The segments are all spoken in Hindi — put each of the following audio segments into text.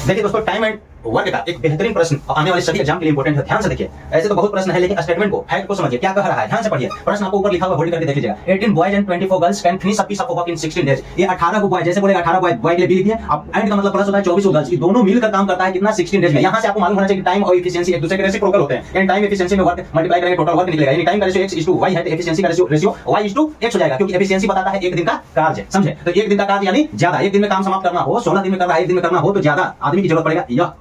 देखिए दोस्तों, टाइम एंड वर्क का एक बेहतरीन प्रश्न आने वाले सभी एग्जाम के लिए इंपॉर्टेंट है, ध्यान से देखिए। ऐसे तो बहुत प्रश्न है, लेकिन स्टेटमेंट को, फैक्ट को समझिए, क्या कह रहा है, ध्यान से पढ़िए। प्रश्न आपको ऊपर लिखा हुआ होल्ड करके देख लीजिएगा। 18 boys and 24 girls can finish a piece of work in 16 days. ये 18 को बॉय, जैसे बोलेगा 18 बॉय के लिए बी लिखिए, अब एंड का मतलब प्लस होता है 24 गर्ल्स, ये दोनों मिलकर काम करता है कितना, 16 डेज में। यहां से आपको मालूम होना चाहिए कि टाइम और एफिशिएंसी एक दूसरे के रेसिप्रोकल होते हैं। यानी टाइम एफिशिएंसी में वर्क मल्टीप्लाई करेंगे, टोटल वर्क निकलेगा। यानी टाइम का रेशियो x/y है तो एफिशिएंसी का रेशियो y/x हो जाएगा, क्योंकि एफिशिएंसी बताता है एक दिन का कार्य, समझे। तो एक दिन का कार्य यानी ज्यादा, एक दिन में काम समाप्त करना हो, 16 दिन में करना है, एक दिन में करना हो तो ज्यादा आदमी की जरूरत पड़ेगा। यह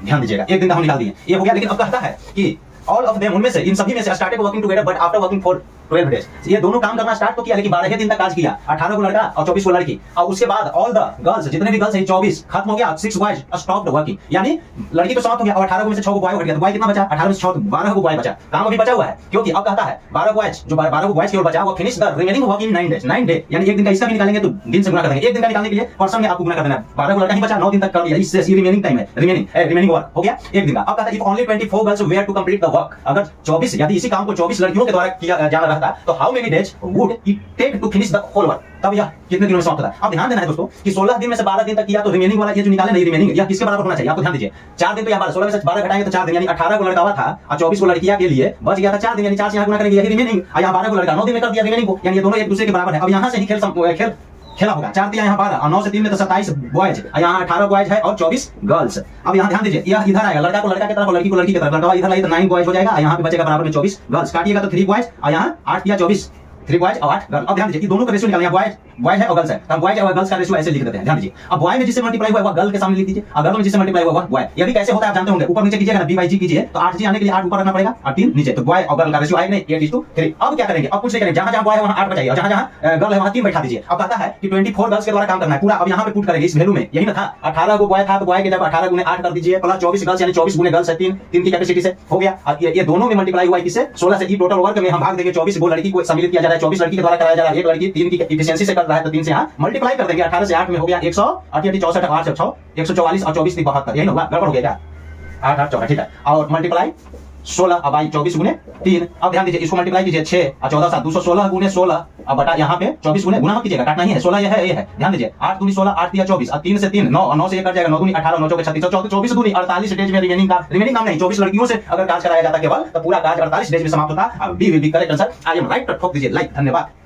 ध्यान दीजिएगा, एक दिन का हम निकाल दिए, ये हो गया। लेकिन अब कहता है कि ऑल ऑफ देम, उनमें से, इन सभी में से started working together but after working for 12 days. ये दोनों काम करना स्टार्ट तो किया, लेकिन 12 दिन तक काज किया। 18 को लड़का और 24 को लड़की, और उसके बाद ऑल द गर्ल्स, जितने भी गर्ल्स हैं 24 खत्म हो गया, 6 बॉयज स्टॉप्ड वर्किंग। यानी लड़की तो समाप्त हो गया, और 18 में से 6 को बॉय हट गया, तो बॉय कितना बचा, 18 में से 6 12 को बॉय बचा। काम अभी बचा हुआ है, क्योंकि अब कहता है 12 बॉयज, जो 12 को बॉयज केवल बचा, वो finish the remaining work in 9 days. 9 day यानी एक दिन का, इसका भी निकालेंगे तो दिन से गुना कर देंगे। एक दिन का निकालने के लिए पर्सन में आपको गुना कर देना है। 12 को लड़का ही बचा, 9 दिन तक कर लिया, इससे रिमेनिंग टाइम है, रिमेनिंग वर्क हो गया एक दिन का। अब कहता है if only 24 girls were to complete the work, अगर 24 यदि इसी काम को 24 लड़कियों के द्वारा किया जाना रहता तो how many days would it take to finish the whole work, तब यह कितने दिनों में समाप्त होता है। अब ध्यान देना है दोस्तों कि 16 दिन में से 12 दिन तक किया तो रिमेनिंग वाला ये जो निकाले नहीं, रिमेनिंग यह किसके बराबर होना चाहिए, आपको ध्यान दीजिए। 4 दिन तो यहाँ 16 में से 12 घटाएंगे तो 4 दिन, यानी 18 को लड़का हुआ था और 24 को लड़कियां के लिए बच गया था 4 दिन, यानी 4 से यहाँ गुना करेंगे, यही रिमेनिंग। यहाँ 12 को लड़का 9 दिन में कर दिया रिमेनिंग को, यानी ये दोनों एक दूसरे के बराबर है। अब यहाँ से ही खेला होगा। 4 दिया यहाँ 12 और 9 से 3 में तो 27 बॉयज, यहाँ 18 बॉयज है और 24 गर्ल्स। अब यहाँ ध्यान दीजिए, यह इधर आएगा, लड़का को लड़का की तरफ और लड़की को लड़की की तरफ, लड़का इधर लाइए तो 9 बॉयज हो जाएगा, यहाँ पे बचेगा बराबर में 24 गर्ल्स। काटिएगा तो 3 बॉयज और यहाँ 8 या 24, 3 बॉयज और 8 गर्ल। अब ध्यान दीजिए, दोनों का रेशियो निकालना है, बॉय है और गर्ल्स है, तो बॉयज और गर्ल्स का रेशियो ऐसे लिख देते हैं। ध्यान दीजिए, अब बॉय में जिससे मल्टीप्लाई हुआ है वह गर्ल के सामने लिख दीजिए, और गर्ल में जिससे मल्टीप्लाई हुआ है वह बॉय। ये भी कैसे होता है आप जानते होंगे, ऊपर नीचे कीजिएगा ना, b/g कीजिए तो 8g आने के लिए 8 ऊपर रखना पड़ेगा और 3 नीचे, तो बॉय और गर्ल का रेशियो आएगा 8:3। अब क्या करेंगे, अब कुछ नहीं करेंगे, जहां जहां बॉय है वहां 8 बचाइए और जहां जहां गर्ल है वहां 3 बैठा दीजिए। अब कहता है कि 24 गर्ल्स के द्वारा काम करना है पूरा। अब यहां पे पुट करेंगे इस वैल्यू में, यही ना था, 18 को बॉय था तो बॉय के जब 18 गुने 8 कर दीजिए, प्लस 24 गर्ल्स यानी 24 गुने गर्ल्स है 3 की कैपेसिटी से हो गया। और ये दोनों में मल्टीप्लाई हुआ है किससे, 16 से। ई टोटल वर्क में हम भाग देंगे 24 को लड़की को सम्मिलित किया जा रहा है, 24 लड़की के द्वारा कराया जा रहा है, एक लड़की 3 की एफिशिएंसी से कर रहा है तो 3 से यहां मल्टीप्लाई कर देंगे। 18 से 8 में हो गया 100, 8 64 8 से 6 144 और 24 72, यही होगा, गड़बड़ हो गया क्या, 8 8 14, ठीक है। और मल्टीप्लाई 16 अब आई 24 गुने 3। अब ध्यान दीजिए, इसको मल्टीप्लाई कीजिए 6 और 14 7 216 गुने 16, अब बटा यहाँ पे 24 गुने, गुना मत कीजिएगा, काटना ही है, 16 ये है। ध्यान दीजिए, 8 दूनी 16, 8 दिया 24 और 3 से 3 9 और 9 से 1 कट जाएगा, 9 दूनी 18 9 चौके 36 24 दूनी 48 डेज में रिमेनिंग काम नहीं, 24 लड़कियों से अगर काज कराया जाता केवल तो पूरा काज 48 डेज में समाप्त होता। B will be correct answer. I am right, ठोक दीजिए लाइक। धन्यवाद।